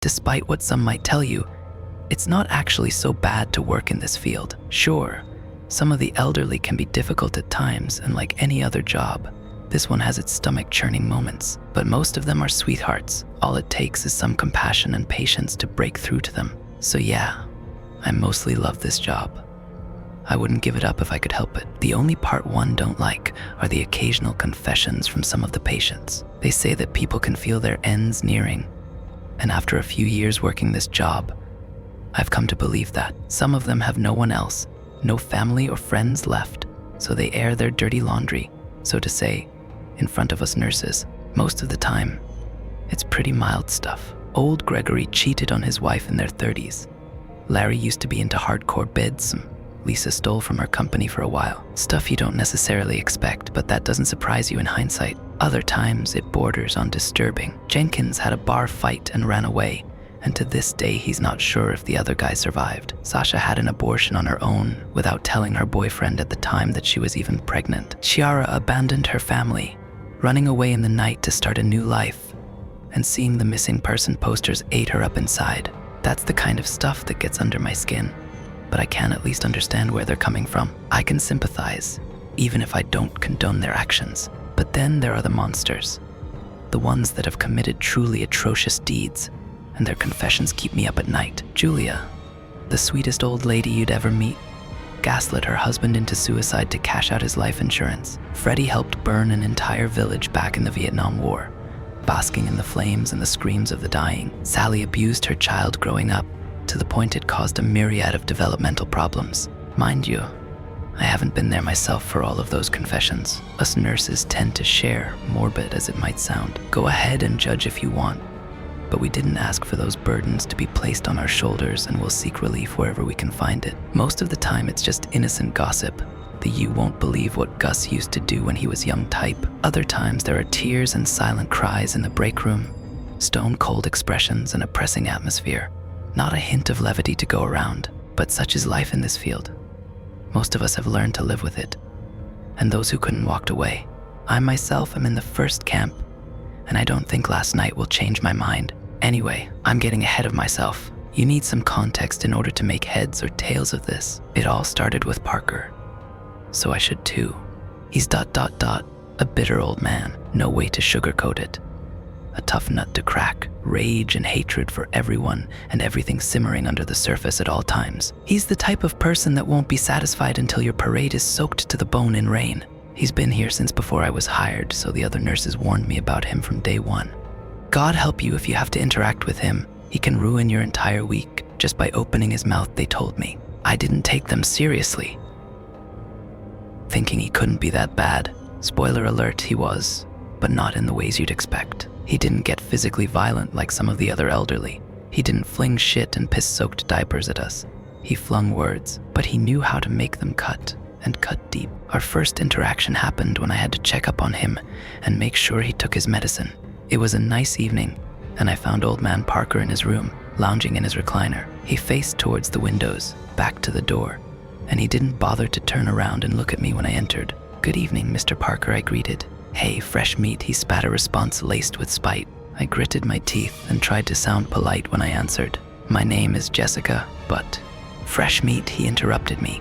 Despite what some might tell you, it's not actually so bad to work in this field. Sure, some of the elderly can be difficult at times, and like any other job, this one has its stomach-churning moments, but most of them are sweethearts. All it takes is some compassion and patience to break through to them. So yeah, I mostly love this job. I wouldn't give it up if I could help it. The only part one don't like are the occasional confessions from some of the patients. They say that people can feel their ends nearing, and after a few years working this job, I've come to believe that. Some of them have no one else, no family or friends left, so they air their dirty laundry, so to say, in front of us nurses. Most of the time, it's pretty mild stuff. Old Gregory cheated on his wife in their 30s. Larry used to be into hardcore bids. Lisa stole from her company for a while. Stuff you don't necessarily expect, but that doesn't surprise you in hindsight. Other times, it borders on disturbing. Jenkins had a bar fight and ran away, and to this day he's not sure if the other guy survived. Sasha had an abortion on her own without telling her boyfriend at the time that she was even pregnant. Chiara abandoned her family, running away in the night to start a new life, and seeing the missing person posters ate her up inside. That's the kind of stuff that gets under my skin, but I can at least understand where they're coming from. I can sympathize, even if I don't condone their actions. But then there are the monsters, the ones that have committed truly atrocious deeds, and their confessions keep me up at night. Julia, the sweetest old lady you'd ever meet, gaslit her husband into suicide to cash out his life insurance. Freddie helped burn an entire village back in the Vietnam War, basking in the flames and the screams of the dying. Sally abused her child growing up, to the point it caused a myriad of developmental problems. Mind you, I haven't been there myself for all of those confessions. Us nurses tend to share, morbid as it might sound. Go ahead and judge if you want, but we didn't ask for those burdens to be placed on our shoulders, and we'll seek relief wherever we can find it. Most of the time it's just innocent gossip, the you won't believe what Gus used to do when he was young type. Other times there are tears and silent cries in the break room, stone cold expressions and a pressing atmosphere. Not a hint of levity to go around, but such is life in this field. Most of us have learned to live with it, and those who couldn't walked away. I myself am in the first camp, and I don't think last night will change my mind. Anyway, I'm getting ahead of myself. You need some context in order to make heads or tails of this. It all started with Parker, so I should too. He's ... a bitter old man, no way to sugarcoat it. A tough nut to crack, rage and hatred for everyone and everything simmering under the surface at all times. He's the type of person that won't be satisfied until your parade is soaked to the bone in rain. He's been here since before I was hired, so the other nurses warned me about him from day one. God help you if you have to interact with him. He can ruin your entire week just by opening his mouth, they told me. I didn't take them seriously, thinking he couldn't be that bad. Spoiler alert, he was, but not in the ways you'd expect. He didn't get physically violent like some of the other elderly. He didn't fling shit and piss-soaked diapers at us. He flung words, but he knew how to make them cut, and cut deep. Our first interaction happened when I had to check up on him and make sure he took his medicine. It was a nice evening, and I found old man Parker in his room, lounging in his recliner. He faced towards the windows, back to the door, and he didn't bother to turn around and look at me when I entered. "Good evening, Mr. Parker," I greeted. "Hey, fresh meat," he spat a response laced with spite. I gritted my teeth and tried to sound polite when I answered. "My name is Jessica, but..." "Fresh meat," he interrupted me.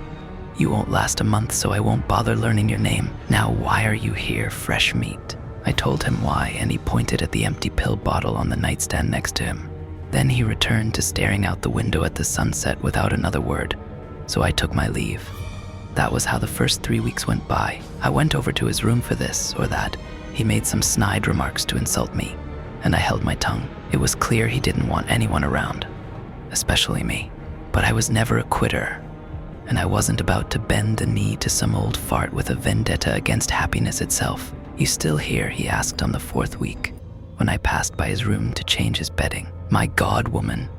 "You won't last a month, so I won't bother learning your name. Now why are you here, fresh meat?" I told him why, and he pointed at the empty pill bottle on the nightstand next to him. Then he returned to staring out the window at the sunset without another word, so I took my leave. That was how the first 3 weeks went by. I went over to his room for this or that. He made some snide remarks to insult me, and I held my tongue. It was clear he didn't want anyone around, especially me. But I was never a quitter, and I wasn't about to bend the knee to some old fart with a vendetta against happiness itself. "You still here?" he asked on the 4th week, when I passed by his room to change his bedding. "My God, woman,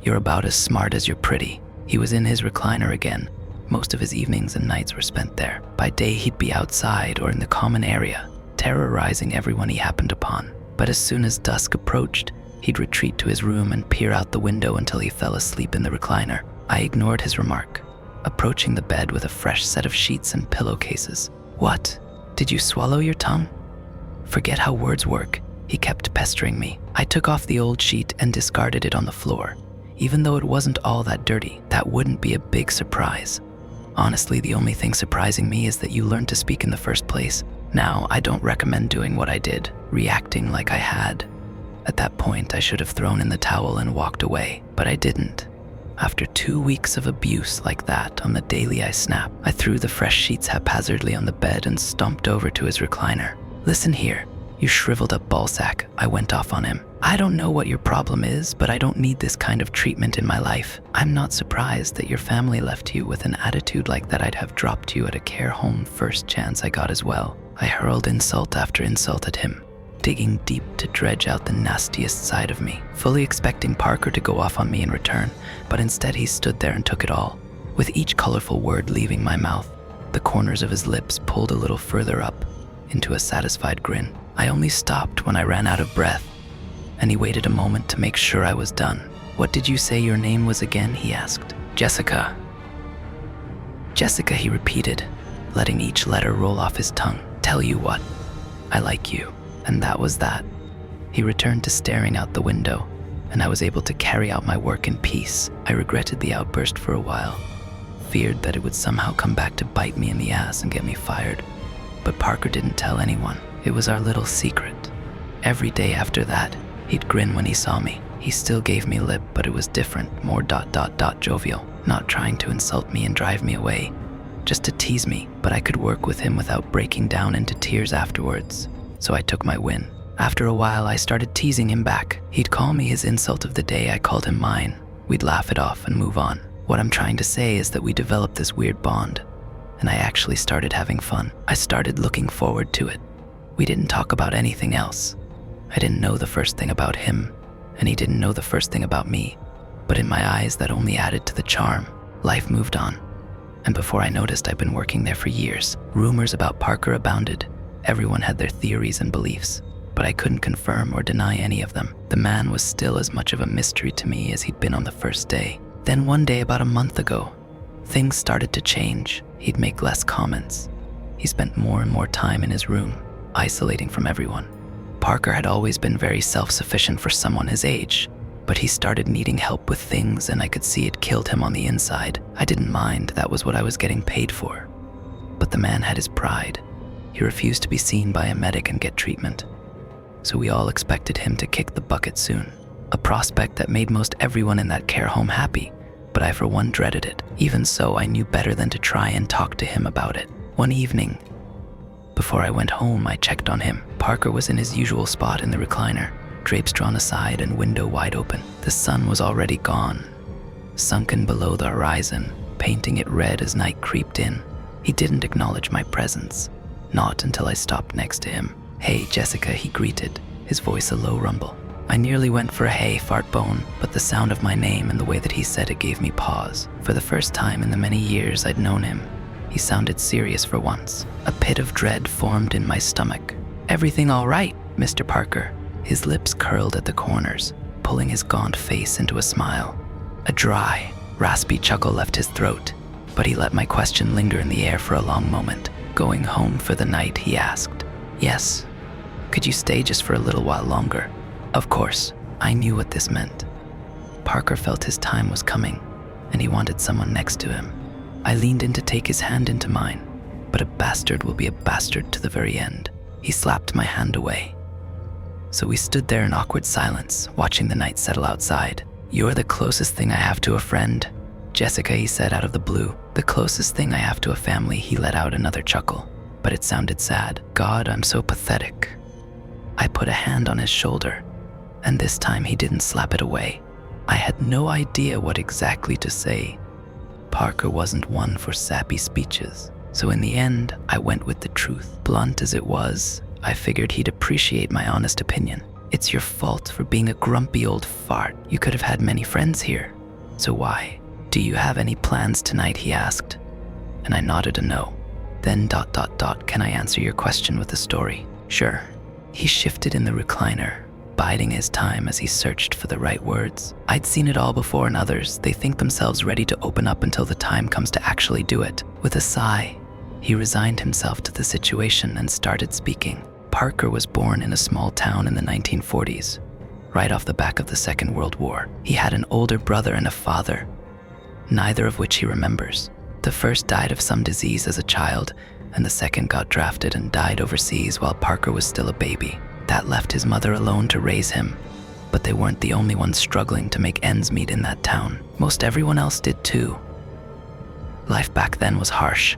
you're about as smart as you're pretty." He was in his recliner again. Most of his evenings and nights were spent there. By day he'd be outside or in the common area, terrorizing everyone he happened upon. But as soon as dusk approached, he'd retreat to his room and peer out the window until he fell asleep in the recliner. I ignored his remark, approaching the bed with a fresh set of sheets and pillowcases. "What? Did you swallow your tongue? Forget how words work. He kept pestering me. I took off the old sheet and discarded it on the floor. Even though it wasn't all that dirty, that wouldn't be a big surprise. Honestly, the only thing surprising me is that you learned to speak in the first place. Now, I don't recommend doing what I did, reacting like I had. At that point, I should have thrown in the towel and walked away, but I didn't. After 2 weeks of abuse like that on the daily I snap, I threw the fresh sheets haphazardly on the bed and stomped over to his recliner. "Listen here, you shriveled up ballsack," I went off on him. "I don't know what your problem is, but I don't need this kind of treatment in my life. I'm not surprised that your family left you. With an attitude like that, I'd have dropped you at a care home first chance I got as well." I hurled insult after insult at him, digging deep to dredge out the nastiest side of me, fully expecting Parker to go off on me in return, but instead he stood there and took it all. With each colorful word leaving my mouth, the corners of his lips pulled a little further up into a satisfied grin. I only stopped when I ran out of breath, and he waited a moment to make sure I was done. "What did you say your name was again?" he asked. "Jessica." "Jessica," he repeated, letting each letter roll off his tongue. "Tell you what, I like you." And that was that. He returned to staring out the window, and I was able to carry out my work in peace. I regretted the outburst for a while, feared that it would somehow come back to bite me in the ass and get me fired. But Parker didn't tell anyone. It was our little secret. Every day after that, he'd grin when he saw me. He still gave me lip, but it was different, more ... jovial, not trying to insult me and drive me away, just to tease me, but I could work with him without breaking down into tears afterwards. So I took my win. After a while, I started teasing him back. He'd call me his insult of the day, I called him mine. We'd laugh it off and move on. What I'm trying to say is that we developed this weird bond, and I actually started having fun. I started looking forward to it. We didn't talk about anything else. I didn't know the first thing about him, and he didn't know the first thing about me. But in my eyes, that only added to the charm. Life moved on, and before I noticed, I'd been working there for years. Rumors about Parker abounded. Everyone had their theories and beliefs, but I couldn't confirm or deny any of them. The man was still as much of a mystery to me as he'd been on the first day. Then one day, about a month ago, things started to change. He'd make less comments. He spent more and more time in his room, isolating from everyone. Parker had always been very self-sufficient for someone his age, but he started needing help with things, and I could see it killed him on the inside. I didn't mind, that was what I was getting paid for. But the man had his pride. He refused to be seen by a medic and get treatment. So we all expected him to kick the bucket soon. A prospect that made most everyone in that care home happy, but I for one dreaded it. Even so, I knew better than to try and talk to him about it. One evening, before I went home, I checked on him. Parker was in his usual spot in the recliner, drapes drawn aside and window wide open. The sun was already gone, sunken below the horizon, painting it red as night creeped in. He didn't acknowledge my presence. Not until I stopped next to him. "Hey, Jessica," he greeted, his voice a low rumble. I nearly went for a hey, fart bone, but the sound of my name and the way that he said it gave me pause. For the first time in the many years I'd known him, he sounded serious for once. A pit of dread formed in my stomach. "Everything all right, Mr. Parker?" His lips curled at the corners, pulling his gaunt face into a smile. A dry, raspy chuckle left his throat, but he let my question linger in the air for a long moment. "Going home for the night?" he asked. "Yes. Could you stay just for a little while longer?" Of course, I knew what this meant. Parker felt his time was coming, and he wanted someone next to him. I leaned in to take his hand into mine, but a bastard will be a bastard to the very end. He slapped my hand away. So we stood there in awkward silence, watching the night settle outside. "You're the closest thing I have to a friend, Jessica," he said out of the blue. "The closest thing I have to a family." He let out another chuckle, but it sounded sad. "God, I'm so pathetic." I put a hand on his shoulder, and this time he didn't slap it away. I had no idea what exactly to say. Parker wasn't one for sappy speeches, so in the end, I went with the truth. Blunt as it was, I figured he'd appreciate my honest opinion. "It's your fault for being a grumpy old fart. You could have had many friends here, so why? Do you have any plans tonight?" he asked, and I nodded a no. Then ... "Can I answer your question with a story?" "Sure." He shifted in the recliner, biding his time as he searched for the right words. I'd seen it all before in others. They think themselves ready to open up until the time comes to actually do it. With a sigh, he resigned himself to the situation and started speaking. Parker was born in a small town in the 1940s, right off the back of the Second World War. He had an older brother and a father, neither of which he remembers. The first died of some disease as a child, and the second got drafted and died overseas while Parker was still a baby. That left his mother alone to raise him, but they weren't the only ones struggling to make ends meet in that town. Most everyone else did too. Life back then was harsh,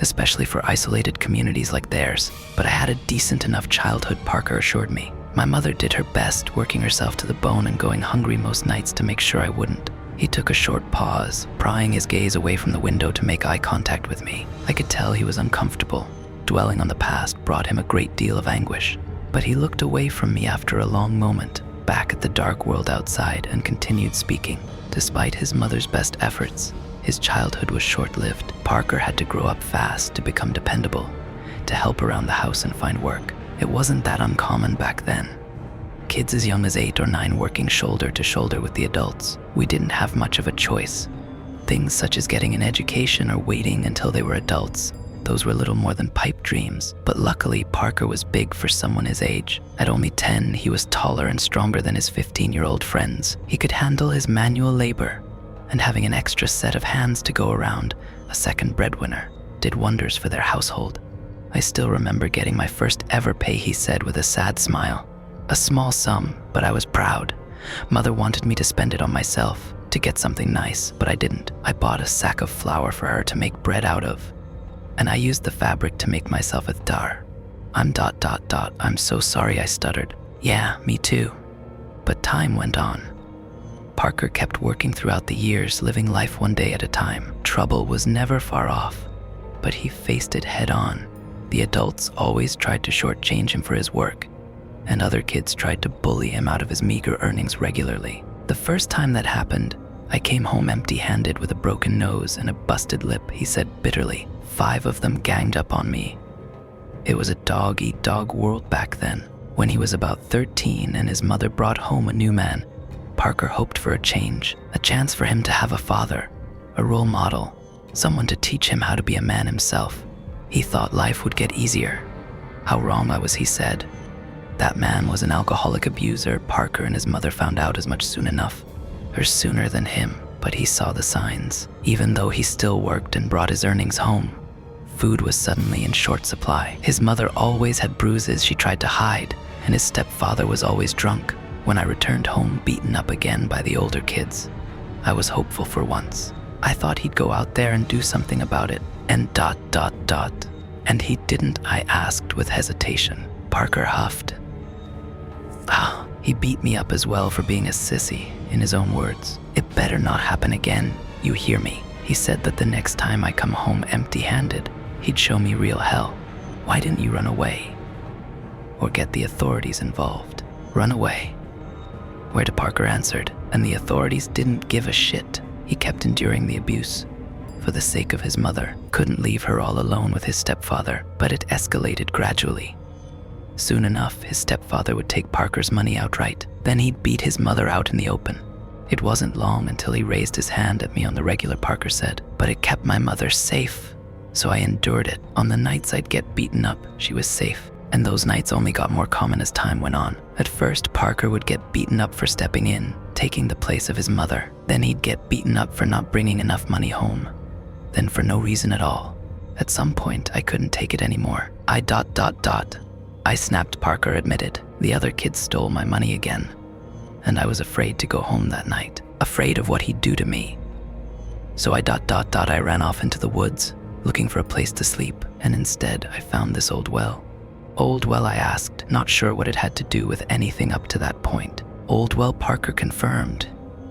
especially for isolated communities like theirs, but I had a decent enough childhood, Parker assured me. My mother did her best, working herself to the bone and going hungry most nights to make sure I wouldn't. He took a short pause, prying his gaze away from the window to make eye contact with me. I could tell he was uncomfortable. Dwelling on the past brought him a great deal of anguish, but he looked away from me after a long moment, back at the dark world outside, and continued speaking. Despite his mother's best efforts, his childhood was short-lived. Parker had to grow up fast to become dependable, to help around the house and find work. It wasn't that uncommon back then. Kids as young as 8 or 9 working shoulder to shoulder with the adults. We didn't have much of a choice. Things such as getting an education or waiting until they were adults, those were little more than pipe dreams. But luckily, Parker was big for someone his age. At only 10, he was taller and stronger than his 15-year-old friends. He could handle his manual labor, and having an extra set of hands to go around, a second breadwinner, did wonders for their household. I still remember getting my first ever pay, he said with a sad smile. A small sum, but I was proud. Mother wanted me to spend it on myself, to get something nice, but I didn't. I bought a sack of flour for her to make bread out of, and I used the fabric to make myself a dar. I'm ... I'm so sorry, I stuttered. Yeah, me too. But time went on. Parker kept working throughout the years, living life one day at a time. Trouble was never far off, but he faced it head on. The adults always tried to shortchange him for his work, and other kids tried to bully him out of his meager earnings regularly. The first time that happened, I came home empty-handed with a broken nose and a busted lip, he said bitterly. 5 of them ganged up on me. It was a dog-eat-dog world back then. When he was about 13 and his mother brought home a new man, Parker hoped for a change, a chance for him to have a father, a role model, someone to teach him how to be a man himself. He thought life would get easier. How wrong I was, he said. That man was an alcoholic abuser. Parker and his mother found out as much soon enough, or sooner than him, but he saw the signs. Even though he still worked and brought his earnings home, food was suddenly in short supply. His mother always had bruises she tried to hide, and his stepfather was always drunk. When I returned home beaten up again by the older kids, I was hopeful for once. I thought he'd go out there and do something about it, and ... And he didn't, I asked with hesitation. Parker huffed. He beat me up as well for being a sissy, in his own words. It better not happen again, you hear me? He said that the next time I come home empty-handed, he'd show me real hell. Why didn't you run away? Or get the authorities involved? Run away. Where Parker answered, and the authorities didn't give a shit. He kept enduring the abuse for the sake of his mother. Couldn't leave her all alone with his stepfather, but it escalated gradually. Soon enough, his stepfather would take Parker's money outright. Then he'd beat his mother out in the open. It wasn't long until he raised his hand at me on the regular, Parker said, but it kept my mother safe, so I endured it. On the nights I'd get beaten up, she was safe, and those nights only got more common as time went on. At first, Parker would get beaten up for stepping in, taking the place of his mother. Then he'd get beaten up for not bringing enough money home. Then for no reason at all. At some point, I couldn't take it anymore. I snapped, Parker admitted. The other kids stole my money again, and I was afraid to go home that night, afraid of what he'd do to me. So I ran off into the woods, looking for a place to sleep, and instead I found this old well. Old well, I asked, not sure what it had to do with anything up to that point. Old well, Parker confirmed.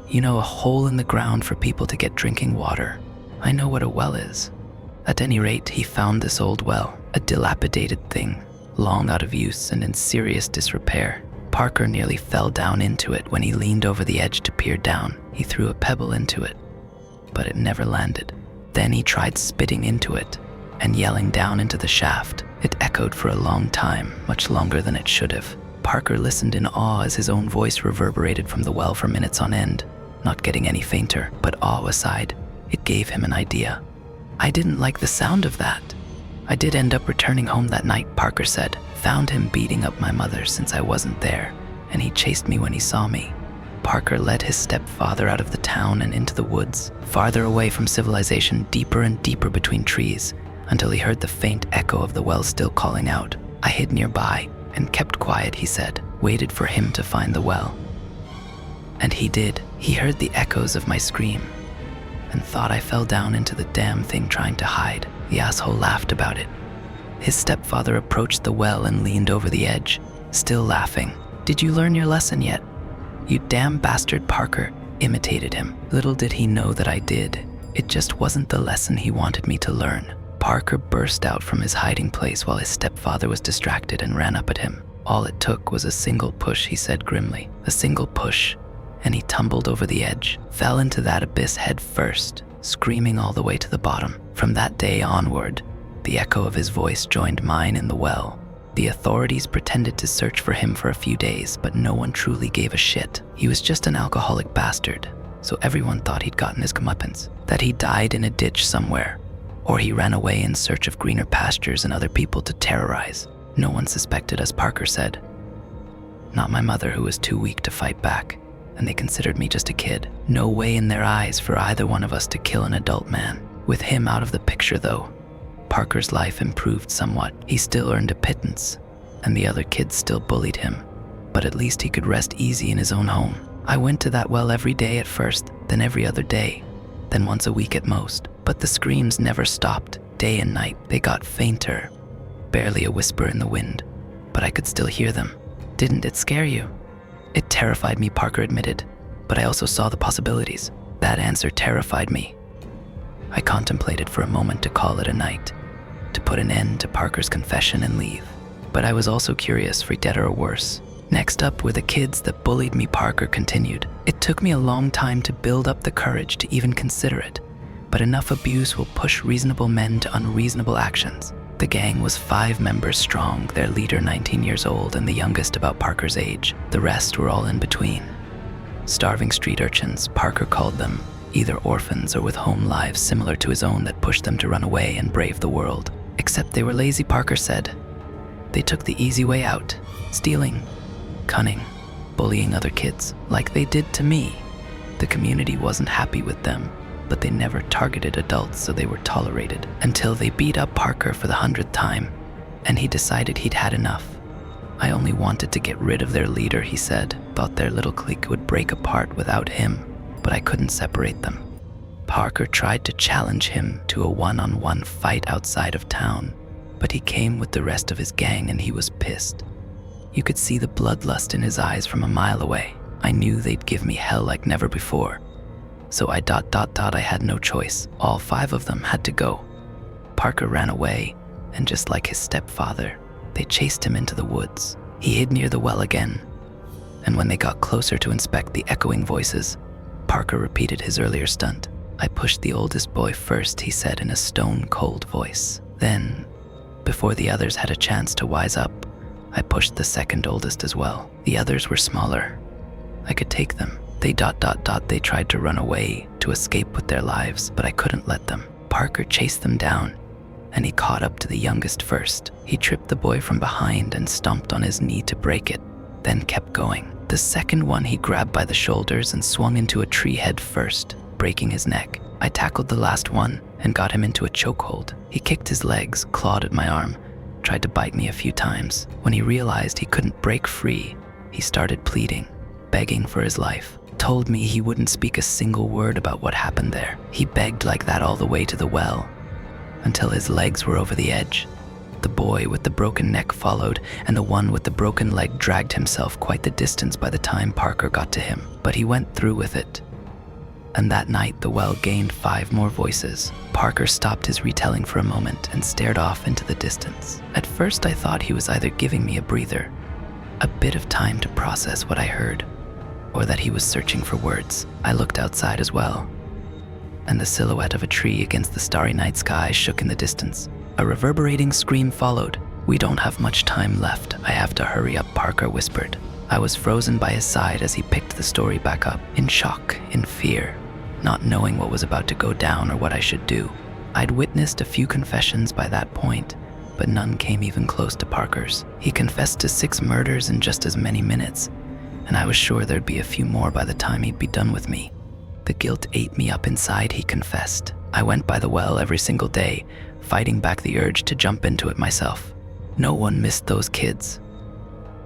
You know, a hole in the ground for people to get drinking water. I know what a well is. At any rate, he found this old well, a dilapidated thing, long out of use and in serious disrepair. Parker nearly fell down into it when he leaned over the edge to peer down. He threw a pebble into it, but it never landed. Then he tried spitting into it and yelling down into the shaft. It echoed for a long time, much longer than it should have. Parker listened in awe as his own voice reverberated from the well for minutes on end, not getting any fainter. But awe aside, it gave him an idea. I didn't like the sound of that. I did end up returning home that night, Parker said, Found him beating up my mother since I wasn't there, and he chased me when he saw me. Parker led his stepfather out of the town and into the woods, farther away from civilization, deeper and deeper between trees, until he heard the faint echo of the well still calling out. I hid nearby and kept quiet, he said, waited for him to find the well. And he did. He heard the echoes of my scream and thought I fell down into the damn thing trying to hide. The asshole laughed about it. His stepfather approached the well and leaned over the edge, still laughing. Did you learn your lesson yet? You damn bastard, Parker imitated him. Little did he know that I did. It just wasn't the lesson he wanted me to learn. Parker burst out from his hiding place while his stepfather was distracted and ran up at him. All it took was a single push, he said grimly. A single push, and he tumbled over the edge, fell into that abyss head first, screaming all the way to the bottom. From that day onward, the echo of his voice joined mine in the well. The authorities pretended to search for him for a few days, but no one truly gave a shit. He was just an alcoholic bastard, so everyone thought he'd gotten his comeuppance, that he died in a ditch somewhere, or he ran away in search of greener pastures and other people to terrorize. No one suspected us, Parker said. Not my mother, who was too weak to fight back, and they considered me just a kid. No way in their eyes for either one of us to kill an adult man. With him out of the picture, though, Parker's life improved somewhat. He still earned a pittance, and the other kids still bullied him, but at least he could rest easy in his own home. I went to that well every day at first, then every other day, then once a week at most. But the screams never stopped, day and night. They got fainter, barely a whisper in the wind, but I could still hear them. Didn't it scare you? It terrified me, Parker admitted, but I also saw the possibilities. That answer terrified me. I contemplated for a moment to call it a night, to put an end to Parker's confession and leave. But I was also curious, for better or worse. Next up were the kids that bullied me, Parker continued. It took me a long time to build up the courage to even consider it, but enough abuse will push reasonable men to unreasonable actions. The gang was 5 members strong, their leader 19 years old and the youngest about Parker's age. The rest were all in between. Starving street urchins, Parker called them, either orphans or with home lives similar to his own that pushed them to run away and brave the world. Except they were lazy, Parker said. They took the easy way out, stealing, cunning, bullying other kids, like they did to me. The community wasn't happy with them, but they never targeted adults, so they were tolerated, until they beat up Parker for the 100th time, and he decided he'd had enough. I only wanted to get rid of their leader, he said, thought their little clique would break apart without him, but I couldn't separate them. Parker tried to challenge him to a one-on-one fight outside of town, but he came with the rest of his gang and he was pissed. You could see the bloodlust in his eyes from a mile away. I knew they'd give me hell like never before. So I had no choice. All 5 of them had to go. Parker ran away, and just like his stepfather, they chased him into the woods. He hid near the well again, and when they got closer to inspect the echoing voices, Parker repeated his earlier stunt. I pushed the oldest boy first, he said in a stone-cold voice. Then, before the others had a chance to wise up, I pushed the second oldest as well. The others were smaller. I could take them. They tried to run away, to escape with their lives, but I couldn't let them. Parker chased them down, and he caught up to the youngest first. He tripped the boy from behind and stomped on his knee to break it, then kept going. The second one he grabbed by the shoulders and swung into a tree head first, breaking his neck. I tackled the last one and got him into a chokehold. He kicked his legs, clawed at my arm, tried to bite me a few times. When he realized he couldn't break free, he started pleading, begging for his life. Told me he wouldn't speak a single word about what happened there. He begged like that all the way to the well, until his legs were over the edge. The boy with the broken neck followed, and the one with the broken leg dragged himself quite the distance by the time Parker got to him. But he went through with it. And that night, the well gained 5 more voices. Parker stopped his retelling for a moment and stared off into the distance. At first, I thought he was either giving me a breather, a bit of time to process what I heard, or that he was searching for words. I looked outside as well, and the silhouette of a tree against the starry night sky shook in the distance. A reverberating scream followed. We don't have much time left. I have to hurry up, Parker whispered. I was frozen by his side as he picked the story back up, in shock, in fear, not knowing what was about to go down or what I should do. I'd witnessed a few confessions by that point, but none came even close to Parker's. He confessed to 6 murders in just as many minutes, and I was sure there'd be a few more by the time he'd be done with me. The guilt ate me up inside, he confessed. I went by the well every single day, fighting back the urge to jump into it myself. No one missed those kids,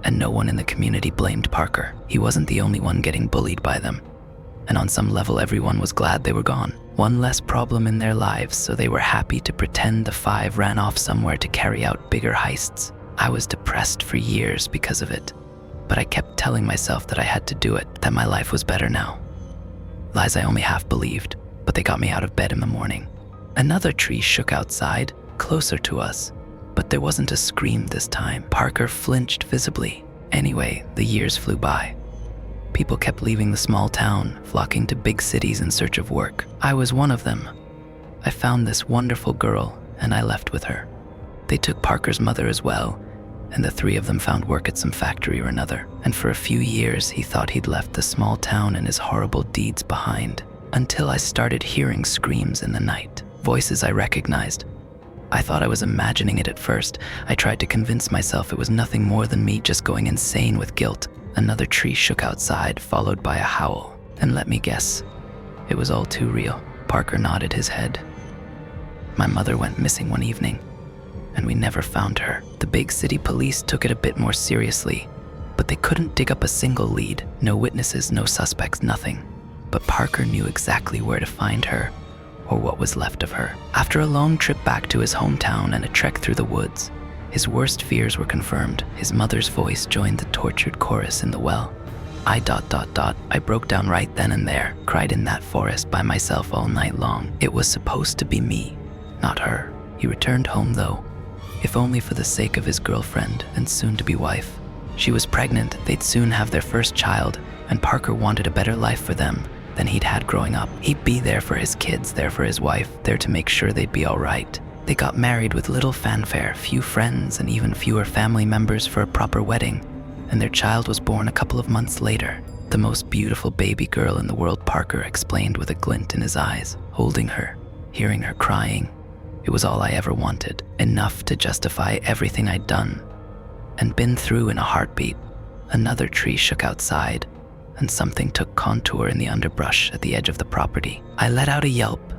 and no one in the community blamed Parker. He wasn't the only one getting bullied by them, and on some level everyone was glad they were gone. One less problem in their lives, so they were happy to pretend the 5 ran off somewhere to carry out bigger heists. I was depressed for years because of it, but I kept telling myself that I had to do it, that my life was better now. Lies I only half believed, but they got me out of bed in the morning. Another tree shook outside, closer to us, but there wasn't a scream this time. Parker flinched visibly. Anyway, the years flew by. People kept leaving the small town, flocking to big cities in search of work. I was one of them. I found this wonderful girl, and I left with her. They took Parker's mother as well, and the 3 of them found work at some factory or another. And for a few years, he thought he'd left the small town and his horrible deeds behind, until I started hearing screams in the night, voices I recognized. I thought I was imagining it at first. I tried to convince myself it was nothing more than me just going insane with guilt. Another tree shook outside, followed by a howl. And let me guess, it was all too real. Parker nodded his head. My mother went missing one evening, and we never found her. The big city police took it a bit more seriously, but they couldn't dig up a single lead. No witnesses, no suspects, nothing. But Parker knew exactly where to find her, or what was left of her. After a long trip back to his hometown and a trek through the woods, his worst fears were confirmed. His mother's voice joined the tortured chorus in the well. I broke down right then and there, cried in that forest by myself all night long. It was supposed to be me, not her. He returned home though, if only for the sake of his girlfriend and soon-to-be wife. She was pregnant, they'd soon have their first child, and Parker wanted a better life for them than he'd had growing up. He'd be there for his kids, there for his wife, there to make sure they'd be all right. They got married with little fanfare, few friends, and even fewer family members for a proper wedding, and their child was born a couple of months later. The most beautiful baby girl in the world, Parker explained with a glint in his eyes. Holding her, hearing her crying, it was all I ever wanted, enough to justify everything I'd done and been through in a heartbeat. Another tree shook outside, and something took contour in the underbrush at the edge of the property. I let out a yelp,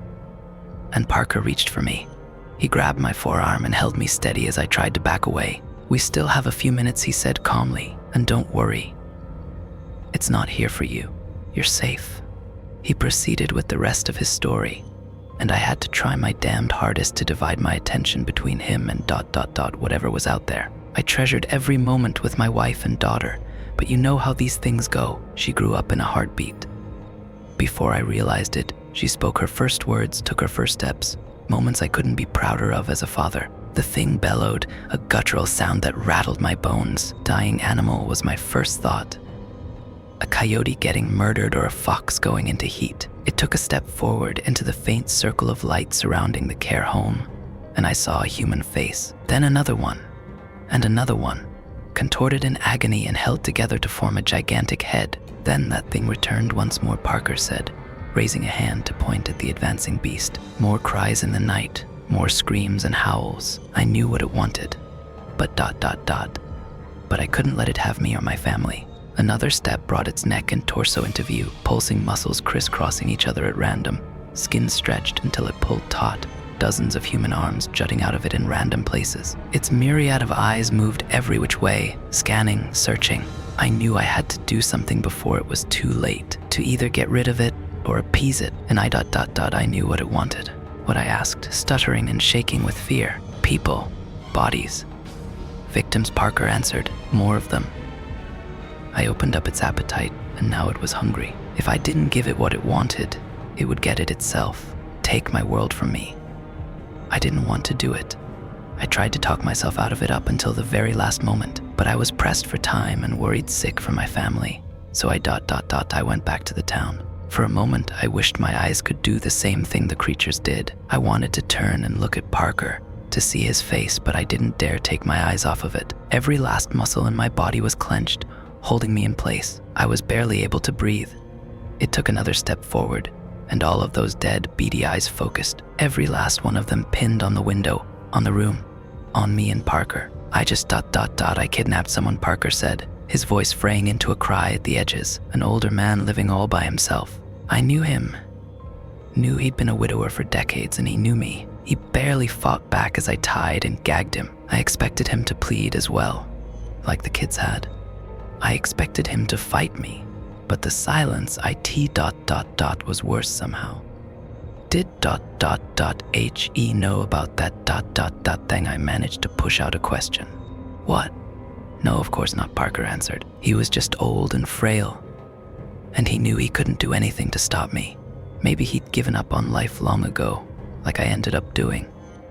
and Parker reached for me. He grabbed my forearm and held me steady as I tried to back away. We still have a few minutes, he said calmly, and don't worry. It's not here for you. You're safe. He proceeded with the rest of his story, and I had to try my damned hardest to divide my attention between him and whatever was out there. I treasured every moment with my wife and daughter, but you know how these things go. She grew up in a heartbeat. Before I realized it, she spoke her first words, took her first steps, moments I couldn't be prouder of as a father. The thing bellowed, a guttural sound that rattled my bones. Dying animal was my first thought. A coyote getting murdered or a fox going into heat. It took a step forward into the faint circle of light surrounding the care home, and I saw a human face. Then another one, and another one, contorted in agony and held together to form a gigantic head. Then that thing returned once more, Parker said, raising a hand to point at the advancing beast. More cries in the night, more screams and howls. I knew what it wanted, but but I couldn't let it have me or my family. Another step brought its neck and torso into view, pulsing muscles crisscrossing each other at random. Skin stretched until it pulled taut, dozens of human arms jutting out of it in random places. Its myriad of eyes moved every which way, scanning, searching. I knew I had to do something before it was too late, to either get rid of it or appease it, and I knew what it wanted. What I asked, stuttering and shaking with fear. People, bodies, victims, Parker answered, more of them. I opened up its appetite, and now it was hungry. If I didn't give it what it wanted, it would get it itself, take my world from me. I didn't want to do it. I tried to talk myself out of it up until the very last moment, but I was pressed for time and worried sick for my family. So I went back to the town. For a moment, I wished my eyes could do the same thing the creatures did. I wanted to turn and look at Parker, to see his face, but I didn't dare take my eyes off of it. Every last muscle in my body was clenched, holding me in place. I was barely able to breathe. It took another step forward, and all of those dead, beady eyes focused, every last one of them pinned on the window, on the room. On me and Parker. I kidnapped someone, Parker said, his voice fraying into a cry at the edges, an older man living all by himself. I knew him. Knew he'd been a widower for decades, and he knew me. He barely fought back as I tied and gagged him. I expected him to plead as well, like the kids had. I expected him to fight me, but the silence was worse somehow. Did he know about that thing? I managed to push out a question. What? No, of course not, Parker answered. He was just old and frail, and he knew he couldn't do anything to stop me. Maybe he'd given up on life long ago, like I ended up doing.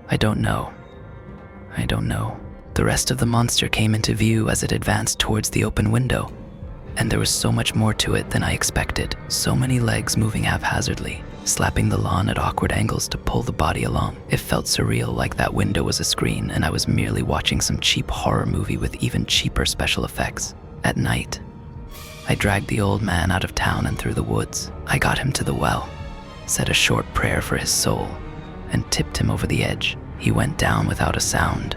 I don't know. The rest of the monster came into view as it advanced towards the open window, and there was so much more to it than I expected. So many legs moving haphazardly, slapping the lawn at awkward angles to pull the body along. It felt surreal, like that window was a screen and I was merely watching some cheap horror movie with even cheaper special effects. At night, I dragged the old man out of town and through the woods. I got him to the well, said a short prayer for his soul, and tipped him over the edge. He went down without a sound.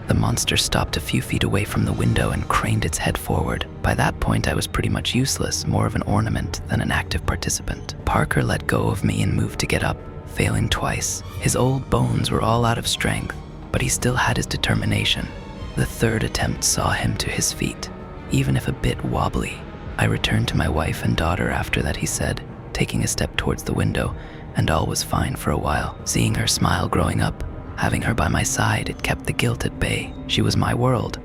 The monster stopped a few feet away from the window and craned its head forward. By that point, I was pretty much useless, more of an ornament than an active participant. Parker let go of me and moved to get up, failing twice. His old bones were all out of strength, but he still had his determination. The third attempt saw him to his feet, even if a bit wobbly. I returned to my wife and daughter after that, he said, taking a step towards the window, and all was fine for a while. Seeing her smile growing up, having her by my side, it kept the guilt at bay. She was my world,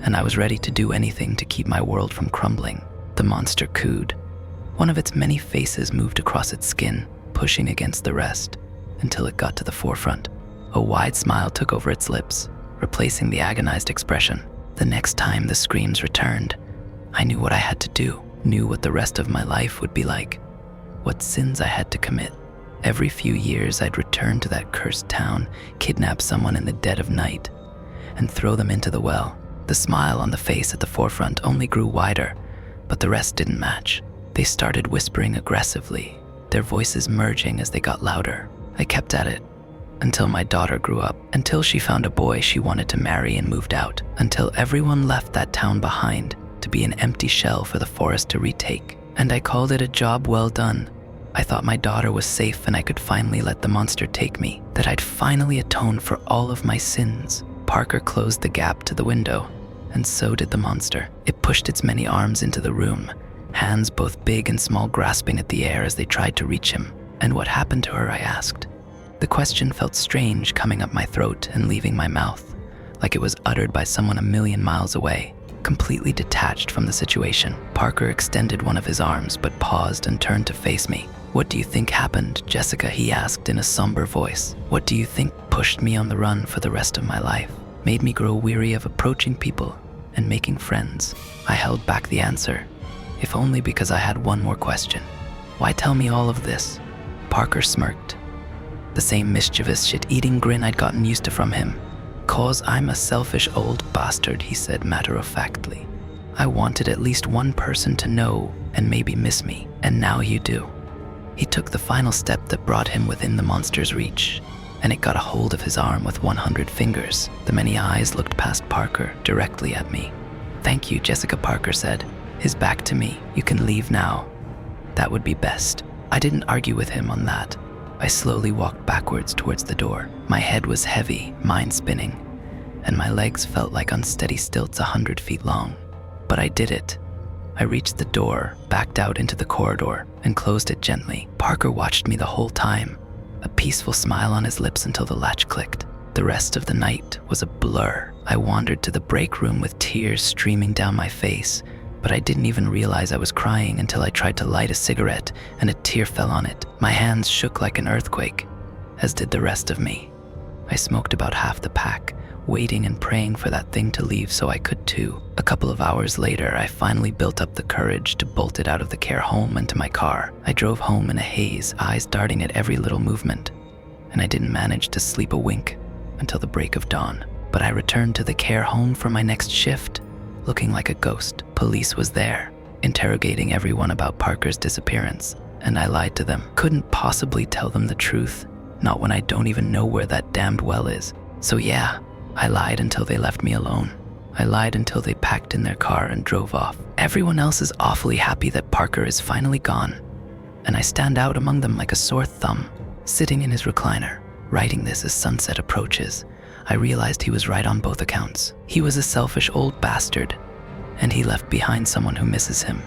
and I was ready to do anything to keep my world from crumbling. The monster cooed. One of its many faces moved across its skin, pushing against the rest, until it got to the forefront. A wide smile took over its lips, replacing the agonized expression. The next time the screams returned, I knew what I had to do, knew what the rest of my life would be like, what sins I had to commit. Every few years, I'd return to that cursed town, kidnap someone in the dead of night, and throw them into the well. The smile on the face at the forefront only grew wider, but the rest didn't match. They started whispering aggressively, their voices merging as they got louder. I kept at it until my daughter grew up, until she found a boy she wanted to marry and moved out, until everyone left that town behind to be an empty shell for the forest to retake. And I called it a job well done. I thought my daughter was safe and I could finally let the monster take me, that I'd finally atone for all of my sins. Parker closed the gap to the window, and so did the monster. It pushed its many arms into the room, hands both big and small grasping at the air as they tried to reach him. And what happened to her, I asked. The question felt strange coming up my throat and leaving my mouth, like it was uttered by someone a million miles away, completely detached from the situation. Parker extended one of his arms, but paused and turned to face me. What do you think happened, Jessica? He asked in a somber voice. What do you think pushed me on the run for the rest of my life? Made me grow weary of approaching people and making friends? I held back the answer, if only because I had one more question. Why tell me all of this? Parker smirked. The same mischievous shit-eating grin I'd gotten used to from him. "'Cause I'm a selfish old bastard," he said matter-of-factly. "I wanted at least one person to know and maybe miss me, and now you do." He took the final step that brought him within the monster's reach, and it got a hold of his arm with 100 fingers. The many eyes looked past Parker, directly at me. "Thank you, Jessica," Parker said, his back to me. "You can leave now. That would be best." I didn't argue with him on that. I slowly walked backwards towards the door. My head was heavy, mind spinning, and my legs felt like unsteady stilts 100 feet long. But I did it. I reached the door, backed out into the corridor, and closed it gently. Parker watched me the whole time, a peaceful smile on his lips until the latch clicked. The rest of the night was a blur. I wandered to the break room with tears streaming down my face, but I didn't even realize I was crying until I tried to light a cigarette and a tear fell on it. My hands shook like an earthquake, as did the rest of me. I smoked about half the pack, waiting and praying for that thing to leave so I could too. A couple of hours later, I finally built up the courage to bolt it out of the care home into my car. I drove home in a haze, eyes darting at every little movement, and I didn't manage to sleep a wink until the break of dawn. But I returned to the care home for my next shift, looking like a ghost. Police was there, interrogating everyone about Parker's disappearance, and I lied to them. Couldn't possibly tell them the truth, not when I don't even know where that damned well is. So yeah, I lied until they left me alone. I lied until they packed in their car and drove off. Everyone else is awfully happy that Parker is finally gone, and I stand out among them like a sore thumb, sitting in his recliner. Writing this as sunset approaches, I realized he was right on both accounts. He was a selfish old bastard, and he left behind someone who misses him.